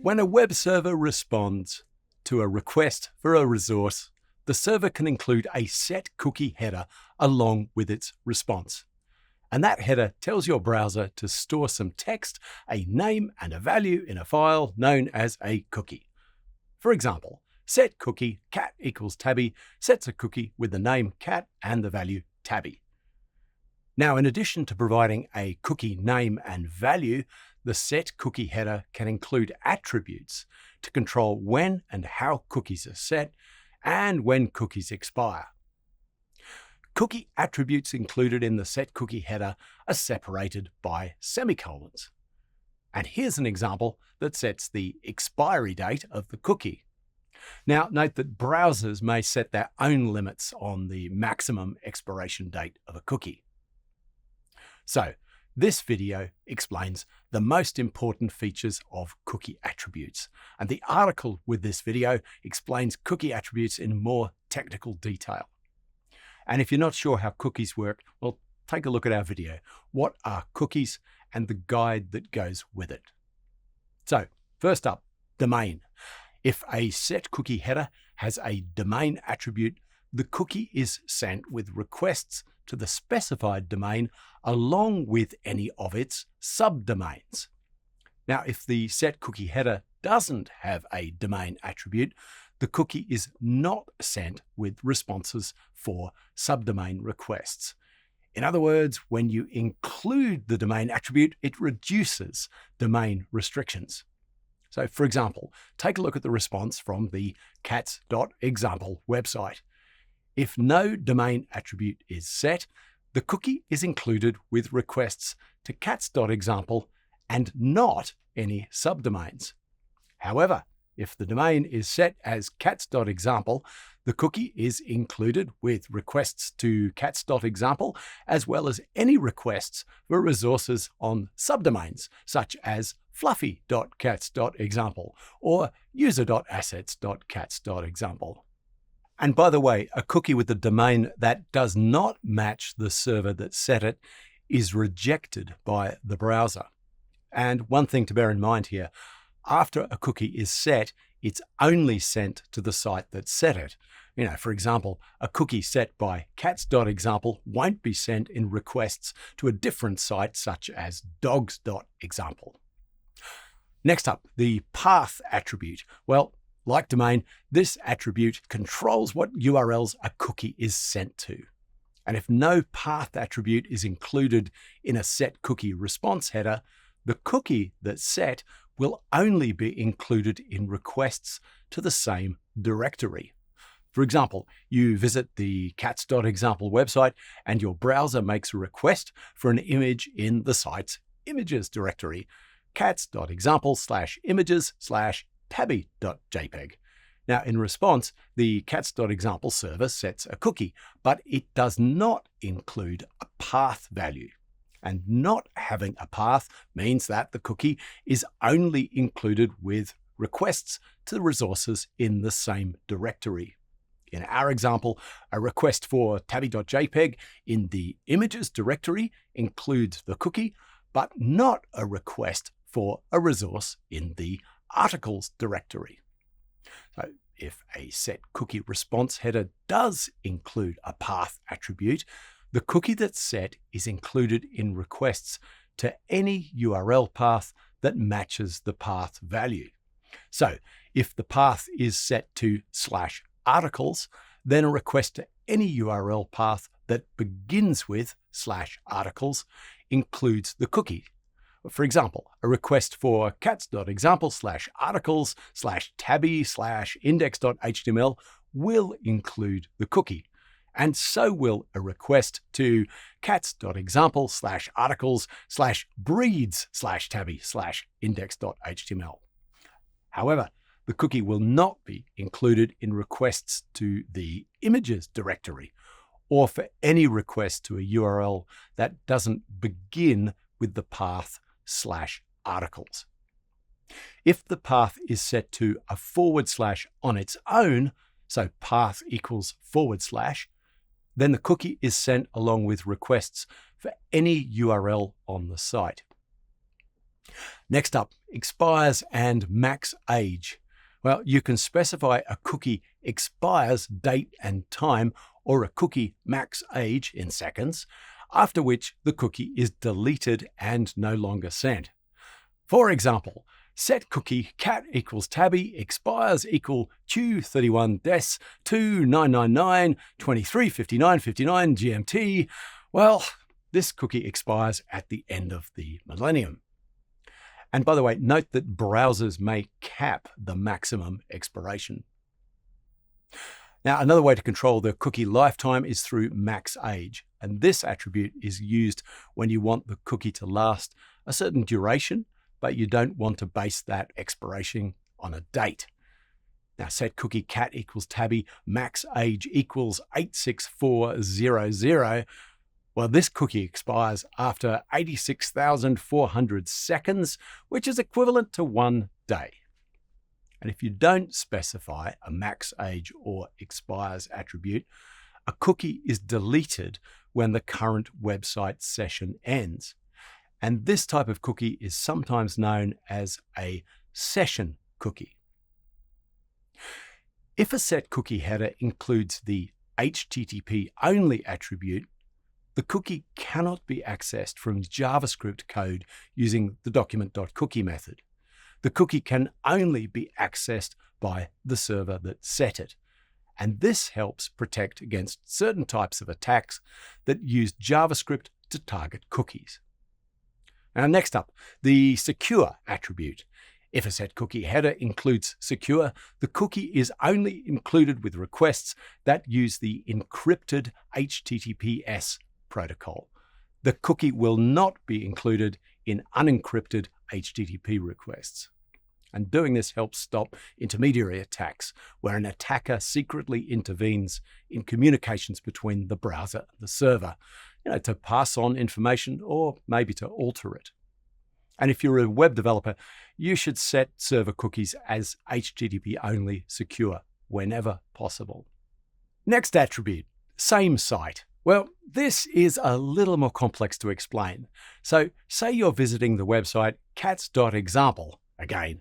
When a web server responds to a request for a resource, the server can include a set cookie header along with its response. And that header tells your browser to store some text, a name, and a value in a file known as a cookie. For example, set cookie cat equals tabby sets a cookie with the name cat and the value tabby. Now, in addition to providing a cookie name and value, the set cookie header can include attributes to control when and how cookies are set and when cookies expire. Cookie attributes included in the set cookie header are separated by semicolons. And here's an example that sets the expiry date of the cookie. Now, note that browsers may set their own limits on the maximum expiration date of a cookie. So, this video explains the most important features of cookie attributes, and the article with this video explains cookie attributes in more technical detail. And if you're not sure how cookies work, well, take a look at our video, What are Cookies, and the guide that goes with it. So, first up, domain. If a set cookie header has a domain attribute, the cookie is sent with requests to the specified domain along with any of its subdomains. Now, if the set cookie header doesn't have a domain attribute, the cookie is not sent with responses for subdomain requests. In other words, when you include the domain attribute, it reduces domain restrictions. So, for example, take a look at the response from the cats.example website. If no domain attribute is set, the cookie is included with requests to cats.example and not any subdomains. However, if the domain is set as cats.example, the cookie is included with requests to cats.example as well as any requests for resources on subdomains such as fluffy.cats.example or user.assets.cats.example. And by the way, a cookie with a domain that does not match the server that set it is rejected by the browser. And one thing to bear in mind here, after a cookie is set, it's only sent to the site that set it. For example, a cookie set by cats.example won't be sent in requests to a different site such as dogs.example. Next up, the path attribute. Well, like domain, this attribute controls what URLs a cookie is sent to. And if no path attribute is included in a set cookie response header, the cookie that's set will only be included in requests to the same directory. For example, you visit the cats.example website and your browser makes a request for an image in the site's images directory, cats.example/images/tabby.jpg. Now, in response, the cats.example server sets a cookie, but it does not include a path value. And not having a path means that the cookie is only included with requests to resources in the same directory. In our example, a request for tabby.jpg in the images directory includes the cookie, but not a request for a resource in the articles directory. So if a set cookie response header does include a path attribute, the cookie that's set is included in requests to any URL path that matches the path value. So if the path is set to /articles, then a request to any URL path that begins with /articles includes the cookie. For example, a request for cats.example/articles/tabby/index.html will include the cookie. And so will a request to cats.example/articles/breeds/tabby/index.html. However, the cookie will not be included in requests to the images directory or for any request to a URL that doesn't begin with the path /articles. If the path is set to a / on its own, so path equals /, then the cookie is sent along with requests for any URL on the site. Next up, expires, and max age. Well, you can specify a cookie expires date and time, or a cookie max age in seconds, after which the cookie is deleted and no longer sent. For example, set cookie cat equals tabby expires equal Q31 des 2999 2359 59 GMT. Well, this cookie expires at the end of the millennium. And by the way, note that browsers may cap the maximum expiration. Now, another way to control the cookie lifetime is through max age. And this attribute is used when you want the cookie to last a certain duration, but you don't want to base that expiration on a date. Now, set cookie cat equals tabby, max age equals 86400. Well, this cookie expires after 86,400 seconds, which is equivalent to 1 day. And if you don't specify a max age or expires attribute, a cookie is deleted when the current website session ends. And this type of cookie is sometimes known as a session cookie. If a set cookie header includes the HttpOnly attribute, the cookie cannot be accessed from JavaScript code using the document.cookie method. The cookie can only be accessed by the server that set it. And this helps protect against certain types of attacks that use JavaScript to target cookies. Now, next up, the secure attribute. If a set cookie header includes secure, the cookie is only included with requests that use the encrypted HTTPS protocol. The cookie will not be included in unencrypted HTTP requests. And doing this helps stop intermediary attacks, where an attacker secretly intervenes in communications between the browser and the server, to pass on information or maybe to alter it. And if you're a web developer, you should set server cookies as HTTP only secure whenever possible. Next attribute, Samesite. Well, this is a little more complex to explain. So say you're visiting the website cats.example again.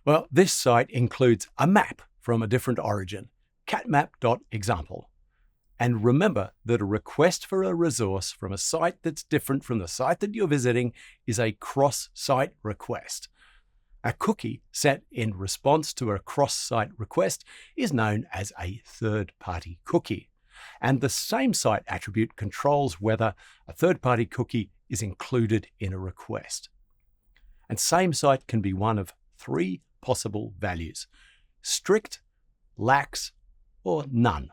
Well, this site includes a map from a different origin, catmap.example. And remember that a request for a resource from a site that's different from the site that you're visiting is a cross-site request. A cookie set in response to a cross-site request is known as a third-party cookie. And the Samesite attribute controls whether a third-party cookie is included in a request. And Samesite can be one of 3 possible values: strict, lax, or none.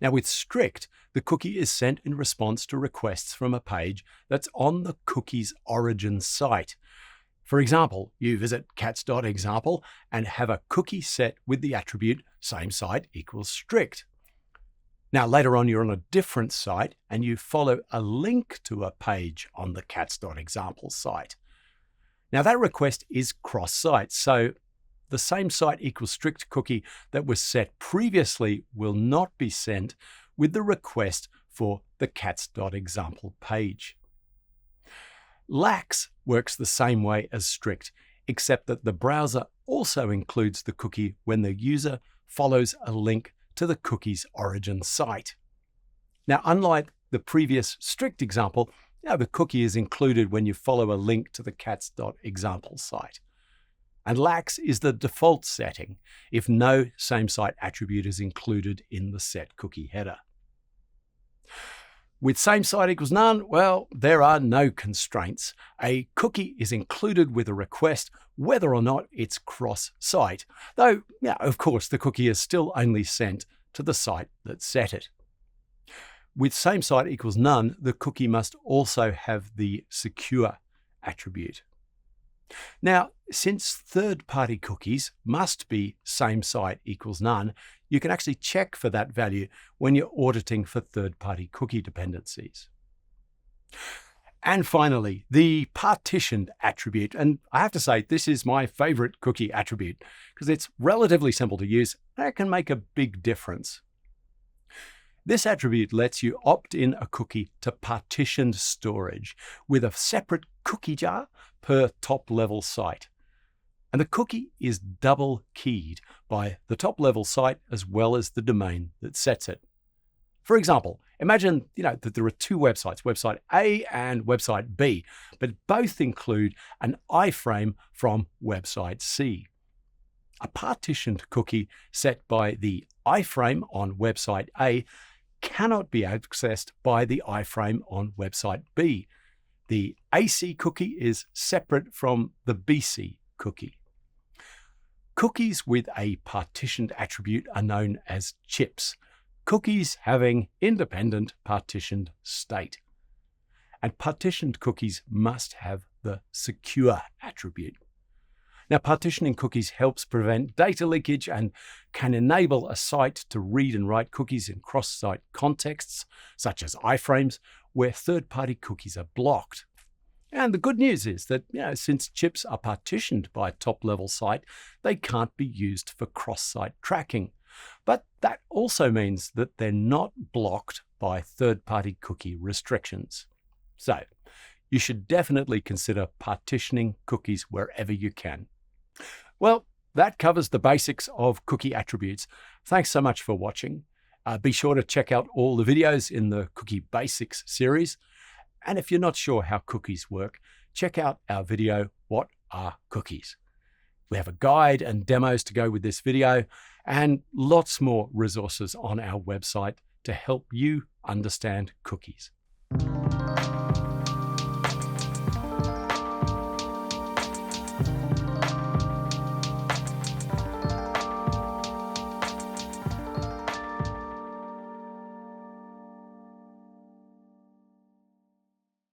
Now, with strict, the cookie is sent in response to requests from a page that's on the cookie's origin site. For example, you visit cats.example and have a cookie set with the attribute Samesite equals strict. Now, later on, you're on a different site and you follow a link to a page on the cats.example site. Now, that request is cross-site, so the Samesite equals strict cookie that was set previously will not be sent with the request for the cats.example page. Lax works the same way as strict, except that the browser also includes the cookie when the user follows a link to the cookie's origin site. Now, unlike the previous strict example, the cookie is included when you follow a link to the cats.example site. And lax is the default setting if no Samesite attribute is included in the set cookie header. With Samesite equals none, well, there are no constraints. A cookie is included with a request whether or not it's cross-site, though, of course, the cookie is still only sent to the site that set it. With Samesite equals none, the cookie must also have the secure attribute. Now, since third-party cookies must be Samesite equals none, you can actually check for that value when you're auditing for third-party cookie dependencies. And finally, the partitioned attribute. And I have to say, this is my favorite cookie attribute because it's relatively simple to use and it can make a big difference. This attribute lets you opt in a cookie to partitioned storage with a separate cookie jar per top-level site. And the cookie is double keyed by the top-level site as well as the domain that sets it. For example, imagine that there are two websites, website A and website B, but both include an iframe from website C. A partitioned cookie set by the iframe on website A cannot be accessed by the iframe on website B. The AC cookie is separate from the BC cookie. Cookies with a partitioned attribute are known as chips, cookies having independent partitioned state. And partitioned cookies must have the secure attribute. Now, partitioning cookies helps prevent data leakage and can enable a site to read and write cookies in cross-site contexts, such as iframes, where third-party cookies are blocked. And the good news is that, since chips are partitioned by a top-level site, they can't be used for cross-site tracking. But that also means that they're not blocked by third-party cookie restrictions. So, you should definitely consider partitioning cookies wherever you can. Well, that covers the basics of cookie attributes. Thanks so much for watching. Be sure to check out all the videos in the Cookie Basics series. And if you're not sure how cookies work, check out our video, What Are Cookies? We have a guide and demos to go with this video and lots more resources on our website to help you understand cookies.